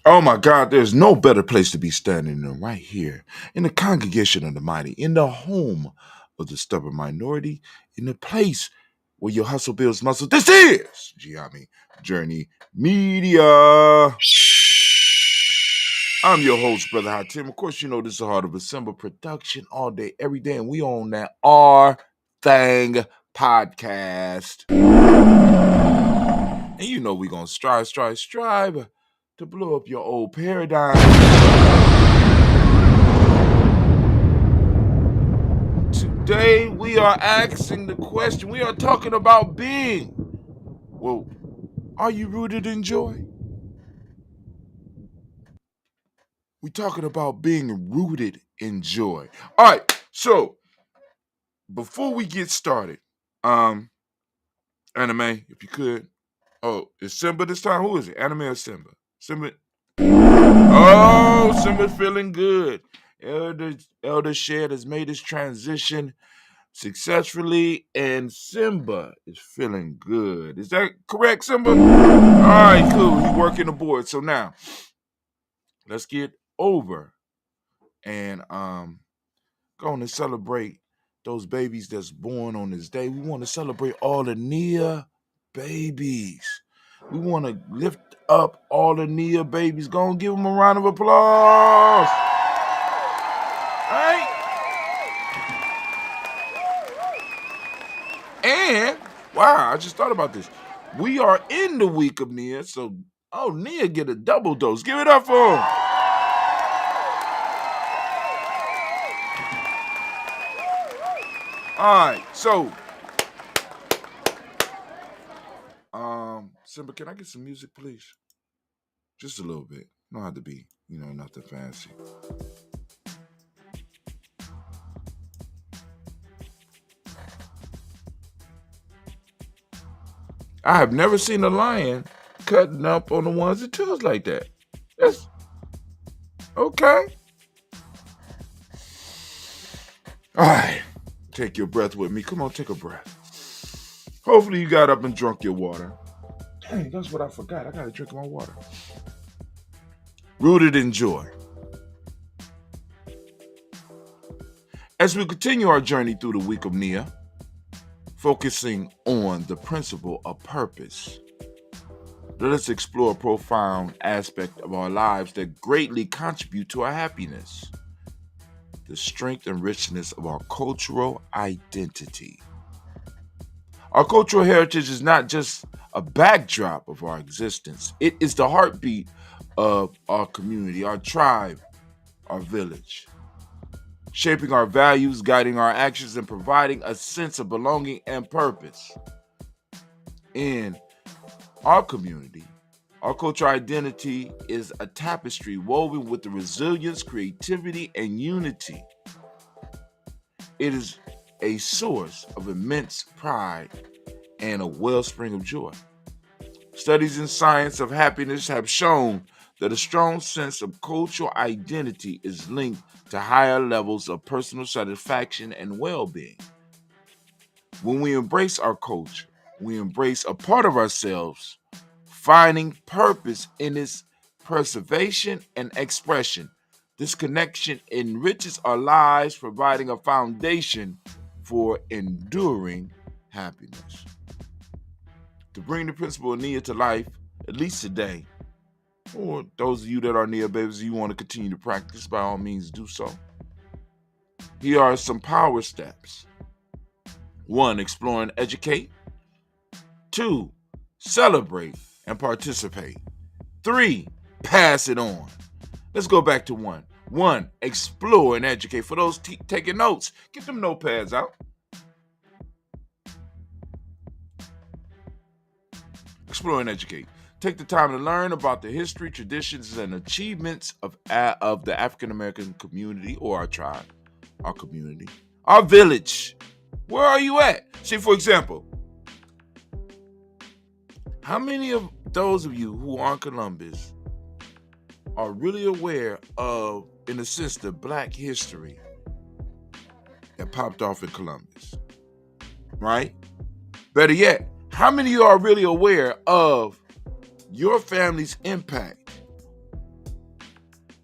Oh my God, there's no better place to be standing than right here in the congregation of the mighty, in the home of the stubborn minority, in the place where your hustle builds muscle. This is Gye-Nyame Journey Media. I'm your host, Brother Hot Tim. Of course, you know this is a Heart of December production all day, every day, and we own that R Thing podcast. And you know we're going to strive to blow up your old paradigm. Today we are asking the question, we are talking about being. Well, are you rooted in joy? We're talking about being rooted in joy. All right, so before we get started, Anime, if you could. Oh, is Simba this time? Who is it? Anime or Simba? Simba. Oh, Simba's feeling good. Elder Shed has made his transition successfully, and Simba is feeling good. Is that correct, Simba? All right, cool. He's working the board. So now, let's get over and going to celebrate those babies that's born on this day. We want to celebrate all the Nia babies. We want to lift up all the Nia babies. Go and give them a round of applause. All right? And, wow, I just thought about this. We are in the week of Nia, so, Nia get a double dose. Give it up for him. All right, so, Simba, can I get some music, please? Just a little bit. Don't have to be, nothing fancy. I have never seen a lion cutting up on the ones and twos like that. That's okay. All right, take your breath with me. Come on, take a breath. Hopefully you got up and drunk your water. Dang, that's what I forgot. I got to drink my water. Rooted in joy. As we continue our journey through the week of Nia, focusing on the principle of purpose, let us explore a profound aspect of our lives that greatly contribute to our happiness: the strength and richness of our cultural identity. Our cultural heritage is not just a backdrop of our existence. It is the heartbeat of our community, our tribe, our village, shaping our values, guiding our actions, and providing a sense of belonging and purpose. In our community, our cultural identity is a tapestry woven with the resilience, creativity, and unity. It is a source of immense pride and a wellspring of joy. Studies in science of happiness have shown that a strong sense of cultural identity is linked to higher levels of personal satisfaction and well-being. When we embrace our culture, we embrace a part of ourselves, finding purpose in its preservation and expression. This connection enriches our lives, providing a foundation for enduring happiness. To bring the principle of Nia to life, at least today, or those of you that are Nia babies, you want to continue to practice, by all means do so. Here are some power steps. 1, explore and educate. 2, celebrate and participate. 3, pass it on. Let's go back to 1. 1, explore and educate. For those taking notes, get them notepads out. Explore and educate. Take the time to learn about the history, traditions, and achievements of the African American community, or our tribe, our community, our village. Where are you at? See, for example, how many of those of you who are in Columbus are really aware of, in a sense, the Black history that popped off in Columbus? Right? Better yet, how many of you are really aware of your family's impact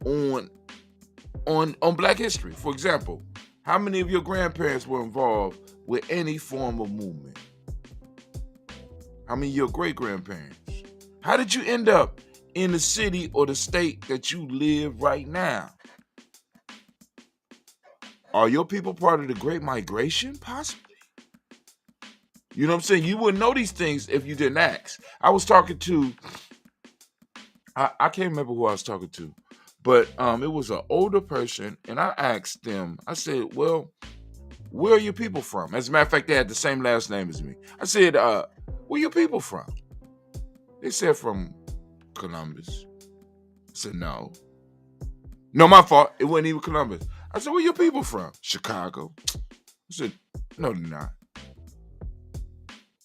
on Black history. For example, how many of your grandparents were involved with any form of movement? How many of your great-grandparents? How did you end up in the city or the state that you live right now? Are your people part of the Great Migration? Possibly. You know what I'm saying? You wouldn't know these things if you didn't ask. I was talking to, I can't remember who I was talking to, but it was an older person, and I asked them, I said, well, where are your people from? As a matter of fact, they had the same last name as me. I said, where your people from? They said from Columbus. I said, no, my fault. It wasn't even Columbus. I said, where your people from? Chicago. I said, no, they're not.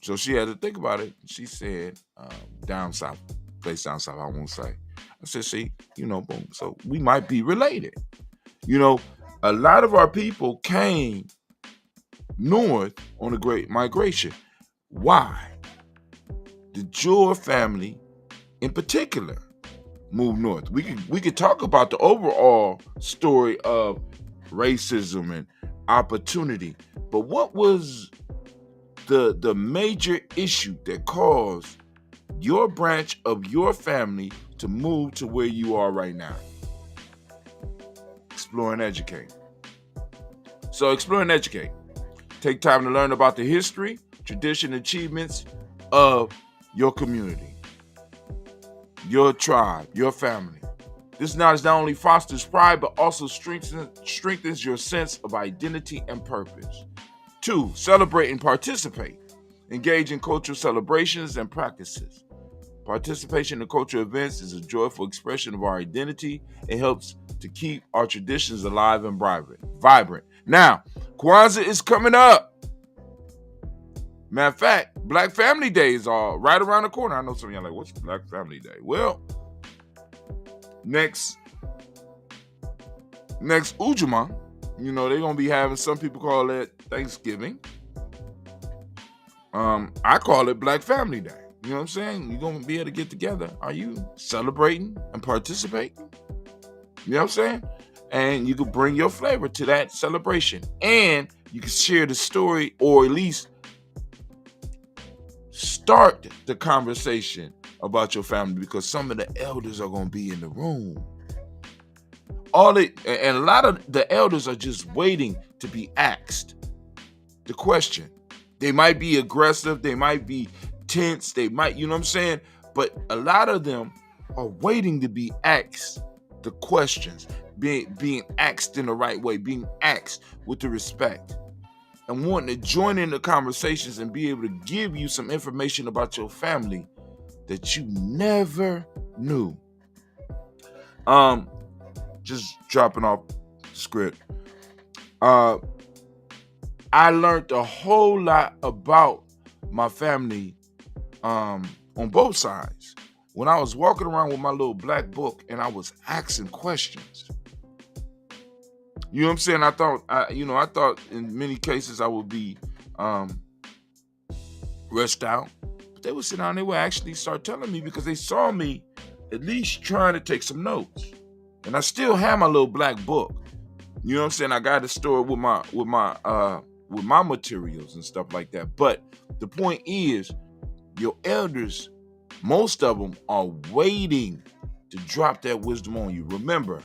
So she had to think about it. She said, down south, place down south, I won't say. I said, see, boom. So we might be related. A lot of our people came north on the Great Migration. Why? The Joy family, in particular, moved north. We could talk about the overall story of racism and opportunity, but what was the major issue that caused your branch of your family to move to where you are right now? Explore and educate. So explore and educate. Take time to learn about the history, tradition, achievements of your community, your tribe, your family. This knowledge not only fosters pride, but also strengthens your sense of identity and purpose. 2, celebrate and participate. Engage in cultural celebrations and practices. Participation in cultural events is a joyful expression of our identity. It helps to keep our traditions alive and vibrant. Now, Kwanzaa is coming up. Matter of fact, Black Family Day is right around the corner. I know some of y'all are like, what's Black Family Day? Well, next Ujuma, they're going to be having, some people call it Thanksgiving. I call it Black Family Day. You know what I'm saying? You're going to be able to get together. Are you celebrating and participating? You know what I'm saying? And you can bring your flavor to that celebration. And you can share the story, or at least start the conversation about your family, because some of the elders are going to be in the room. And a lot of the elders are just waiting to be asked the question. They might be aggressive, they might be tense, they might, you know what I'm saying? But a lot of them are waiting to be asked the questions, being asked in the right way, being asked with the respect, and wanting to join in the conversations and be able to give you some information about your family that you never knew. Just dropping off script. I learned a whole lot about my family on both sides when I was walking around with my little black book and I was asking questions. You know what I'm saying? I thought in many cases I would be rushed out. But they would sit down and they would actually start telling me, because they saw me at least trying to take some notes. And I still have my little black book. You know what I'm saying? I got to store it with my materials and stuff like that. But the point is, your elders, most of them are waiting to drop that wisdom on you. Remember,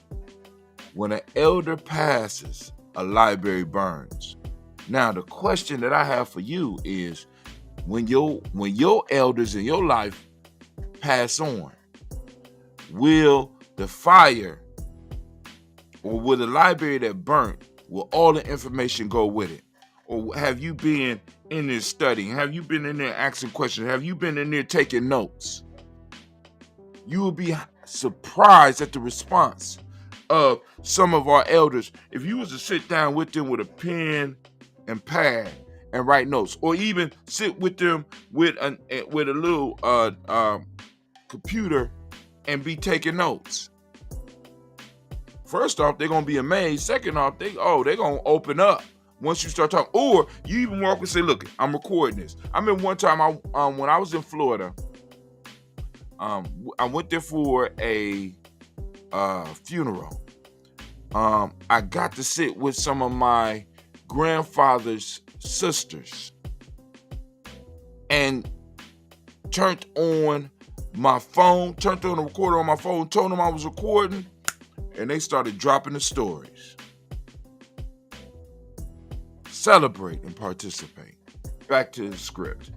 when an elder passes, a library burns. Now, the question that I have for you is, when your elders in your life pass on, will the fire, or will the library that burnt, will all the information go with it? Or have you been in there studying? Have you been in there asking questions? Have you been in there taking notes? You will be surprised at the response of some of our elders. If you was to sit down with them with a pen and pad and write notes, or even sit with them with a little computer and be taking notes. First off, they're gonna be amazed. Second off, they're gonna open up once you start talking. Or you even walk and say, "Look, I'm recording this." I remember one time when I was in Florida, I went there for funeral, I got to sit with some of my grandfather's sisters and turned on my phone, turned on the recorder on my phone, told them I was recording, and they started dropping the stories. Celebrate and participate. Back to the script.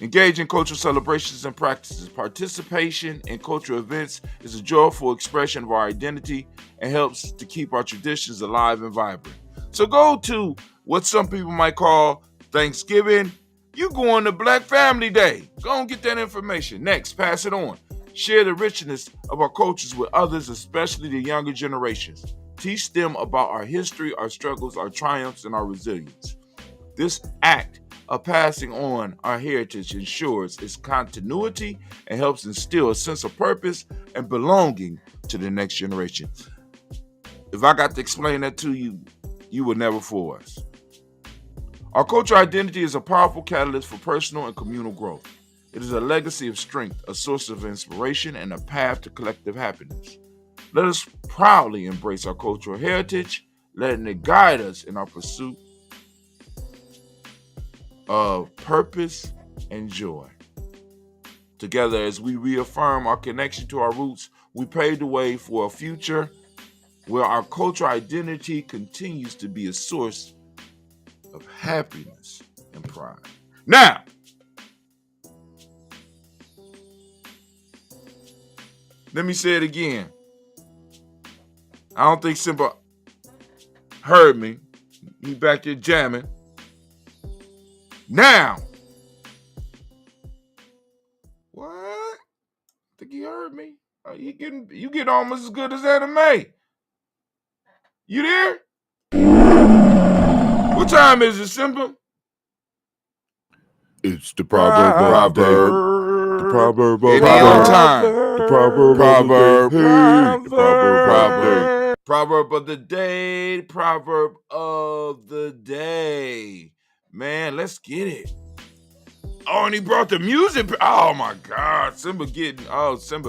Engage in cultural celebrations and practices. Participation in cultural events is a joyful expression of our identity and helps to keep our traditions alive and vibrant. So go to what some people might call Thanksgiving. You go on to Black Family Day. Go and get that information. Next, pass it on. Share the richness of our cultures with others, especially the younger generations. Teach them about our history, our struggles, our triumphs, and our resilience. This act of passing on our heritage ensures its continuity and helps instill a sense of purpose and belonging to the next generation. If I got to explain that to you, you would never fool us. Our cultural identity is a powerful catalyst for personal and communal growth. It is a legacy of strength, a source of inspiration, and a path to collective happiness. Let us proudly embrace our cultural heritage, letting it guide us in our pursuit of purpose and joy. Together, as we reaffirm our connection to our roots, we pave the way for a future where our cultural identity continues to be a source of happiness and pride. Now, let me say it again. I don't think Simba heard me. He back there jamming. Now. What? Think he heard me? You getting almost as good as Anime. You there? What time is it, Simba? It's the proverb. The proverb. It ain't on time. The proverb. Proverb of the day. Proverb of the day. Man, let's get it. Oh, and he brought the music. Oh my God, Simba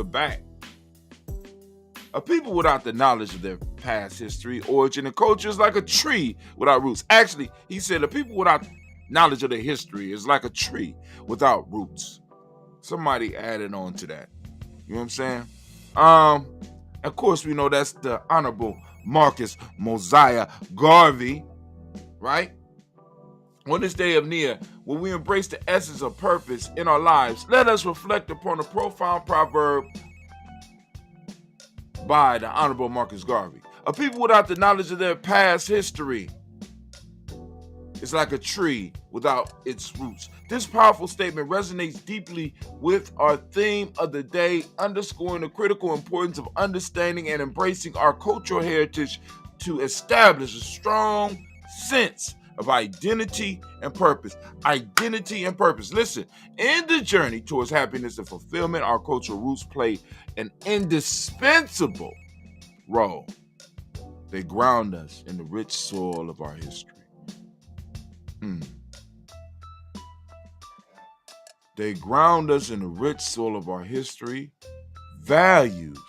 back. A people without the knowledge of their past history, origin, and culture is like a tree without roots. Actually, he said a people without knowledge of their history is like a tree without roots. Somebody added on to that. You know what I'm saying? Of course, we know that's the Honorable Marcus Mosiah Garvey, right? On this day of Nia, when we embrace the essence of purpose in our lives, let us reflect upon a profound proverb by the Honorable Marcus Garvey. A people without the knowledge of their past history is like a tree without its roots. This powerful statement resonates deeply with our theme of the day, underscoring the critical importance of understanding and embracing our cultural heritage to establish a strong sense of identity and purpose. Identity and purpose. Listen, in the journey towards happiness and fulfillment, our cultural roots play an indispensable role. They ground us in the rich soil of our history. They ground us in the rich soil of our history, values,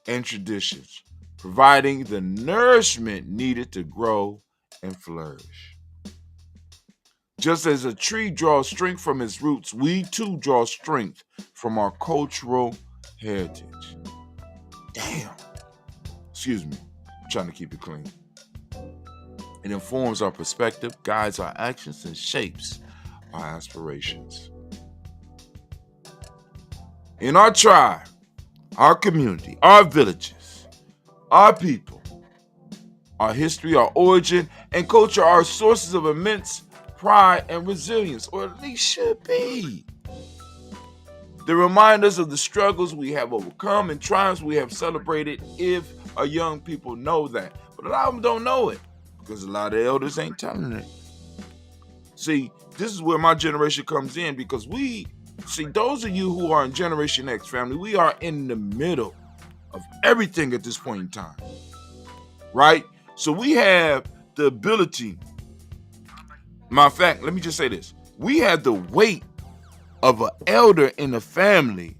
and traditions, providing the nourishment needed to grow and flourish. Just as a tree draws strength from its roots, we too draw strength from our cultural heritage. Damn. Excuse me. I'm trying to keep it clean. It informs our perspective, guides our actions, and shapes our aspirations. In our tribe, our community, our villages, our people, our history, our origin, and culture are sources of immense pride and resilience, or at least should be. They remind us of the struggles we have overcome and triumphs we have celebrated if our young people know that. But a lot of them don't know it because a lot of elders ain't telling it. See, this is where my generation comes in because those of you who are in Generation X family, we are in the middle of everything at this point in time, right? So we have the ability, matter of fact, let me just say this. We have the weight of an elder in the family,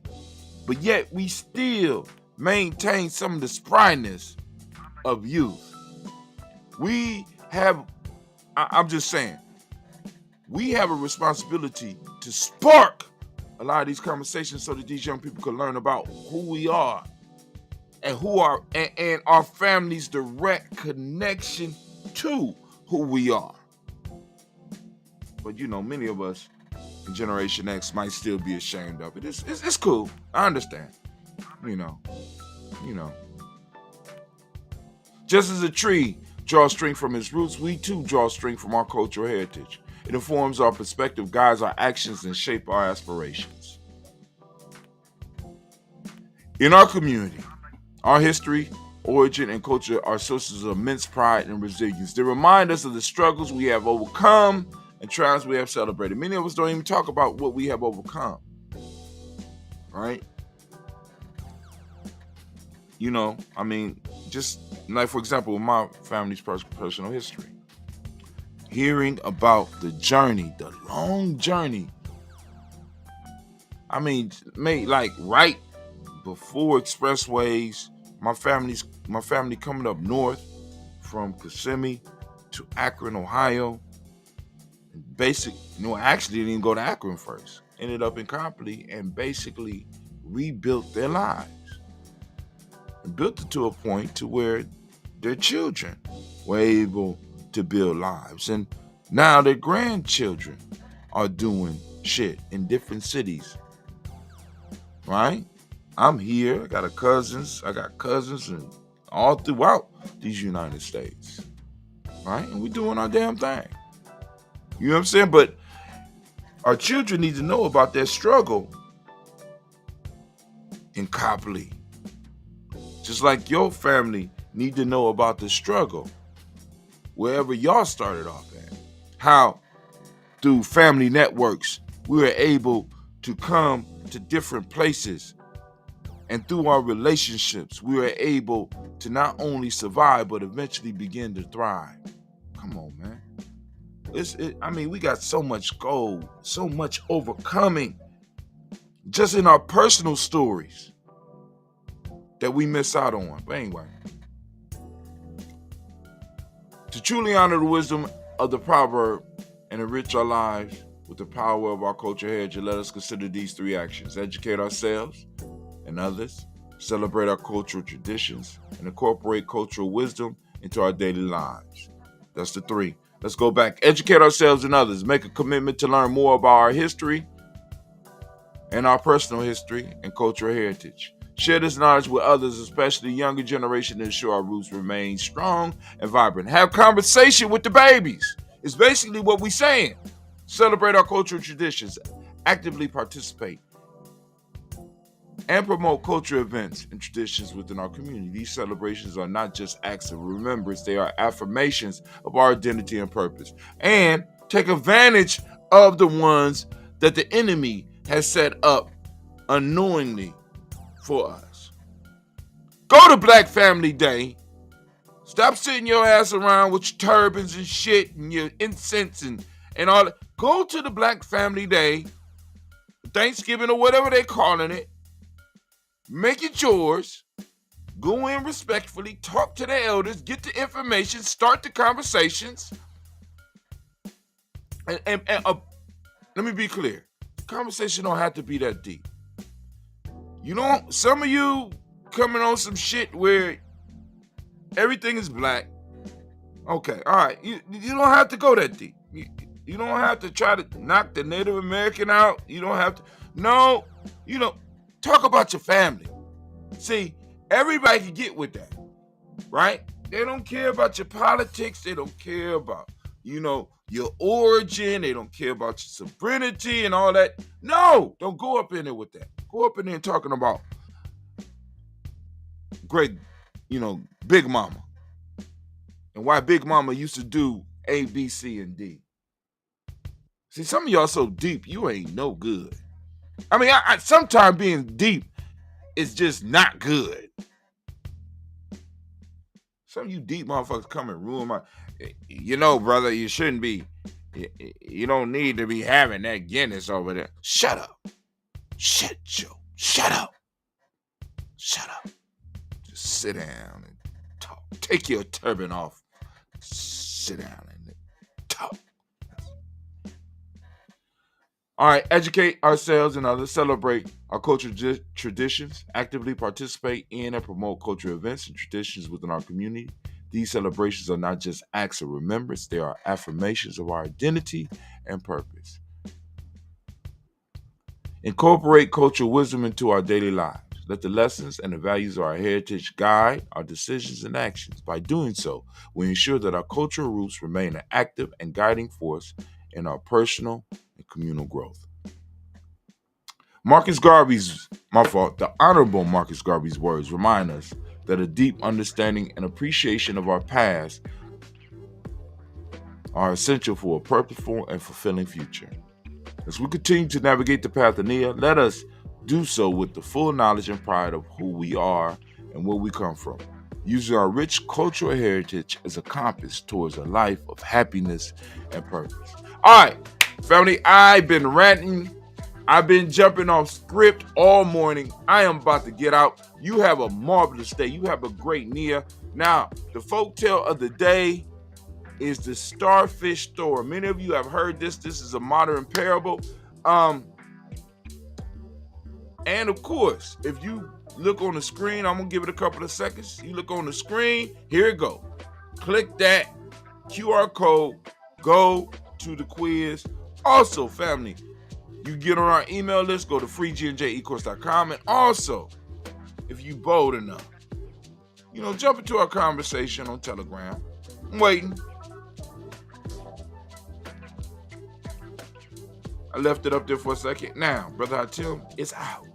but yet we still maintain some of the spryness of youth. We have, I'm just saying, we have a responsibility to spark a lot of these conversations so that these young people can learn about who we are and and our family's direct connection to who we are. But many of us in Generation X might still be ashamed of it. It's cool. I understand. Just as a tree draws strength from its roots, we too draw strength from our cultural heritage. It informs our perspective, guides our actions, and shapes our aspirations. In our community, our history, origin, and culture are sources of immense pride and resilience. They remind us of the struggles we have overcome and triumphs we have celebrated. Many of us don't even talk about what we have overcome, right? Just like, for example, my family's personal history. Hearing about the journey, the long journey. Made like right before expressways, my family coming up north from Kissimmee to Akron, Ohio. Actually didn't go to Akron first. Ended up in Copley and basically rebuilt their lives. And built it to a point to where their children were able to build lives. And now their grandchildren are doing shit in different cities. Right? I'm here. I got cousins and all throughout these United States. Right? And we doing our damn thing. You know what I'm saying? But our children need to know about their struggle in Copley. Just like your family need to know about the struggle wherever y'all started off at. How through family networks we were able to come to different places, and through our relationships we were able to not only survive but eventually begin to thrive. Come on, man. We got so much gold, so much overcoming just in our personal stories that we miss out on. But anyway, to truly honor the wisdom of the proverb and enrich our lives with the power of our cultural heritage, let us consider these three actions: educate ourselves and others, celebrate our cultural traditions, and incorporate cultural wisdom into our daily lives. That's the three. Let's go back. Educate ourselves and others. Make a commitment to learn more about our history and our personal history and cultural heritage. Share this knowledge with others, especially the younger generation, to ensure our roots remain strong and vibrant. Have conversation with the babies. It's basically what we're saying. Celebrate our cultural traditions. Actively participate and promote cultural events and traditions within our community. These celebrations are not just acts of remembrance, they are affirmations of our identity and purpose. And take advantage of the ones that the enemy has set up unknowingly for us. Go to Black Family Day. Stop sitting your ass around with your turbans and shit and your incense and all that. Go to the Black Family Day, Thanksgiving or whatever they're calling it. Make it yours. Go in respectfully, talk to the elders, get the information, start the conversations. And let me be clear. The conversation don't have to be that deep. Some of you coming on some shit where everything is black. Okay, all right. You don't have to go that deep. You don't have to try to knock the Native American out. You don't have to. No, talk about your family. See, everybody can get with that, right? They don't care about your politics. They don't care about, your origin. They don't care about your sovereignty and all that. No, don't go up in there with that. Go up in there and talking about great, Big Mama. And why Big Mama used to do A, B, C, and D. See, some of y'all so deep, you ain't no good. I sometimes being deep is just not good. Some of you deep motherfuckers come and ruin my... brother, you shouldn't be... You don't need to be having that Guinness over there. Shut up. Shut up. Shut up. Just sit down and talk. Take your turban off. Sit down and talk. All right, educate ourselves and others, celebrate our cultural traditions, actively participate in and promote cultural events and traditions within our community. These celebrations are not just acts of remembrance, they are affirmations of our identity and purpose. Incorporate cultural wisdom into our daily lives. Let the lessons and the values of our heritage guide our decisions and actions. By doing so, we ensure that our cultural roots remain an active and guiding force in our personal and communal growth. The Honorable Marcus Garvey's words remind us that a deep understanding and appreciation of our past are essential for a purposeful and fulfilling future. As we continue to navigate the path of Nia, let us do so with the full knowledge and pride of who we are and where we come from, using our rich cultural heritage as a compass towards a life of happiness and purpose. All right, family, I've been ranting. I've been jumping off script all morning. I am about to get out. You have a marvelous day. You have a great Nia. Now, the folktale of the day is the starfish story. Many of you have heard this. This is a modern parable. And of course, if you look on the screen, I'm going to give it a couple of seconds. You look on the screen. Here it go. Click that QR code. Go to the quiz. Also, family, you get on our email list. Go to freegnjecourse.com. And also, if you bold enough, jump into our conversation on Telegram. I'm waiting. I left it up there for a second. Now, Brother Hatim, it's out.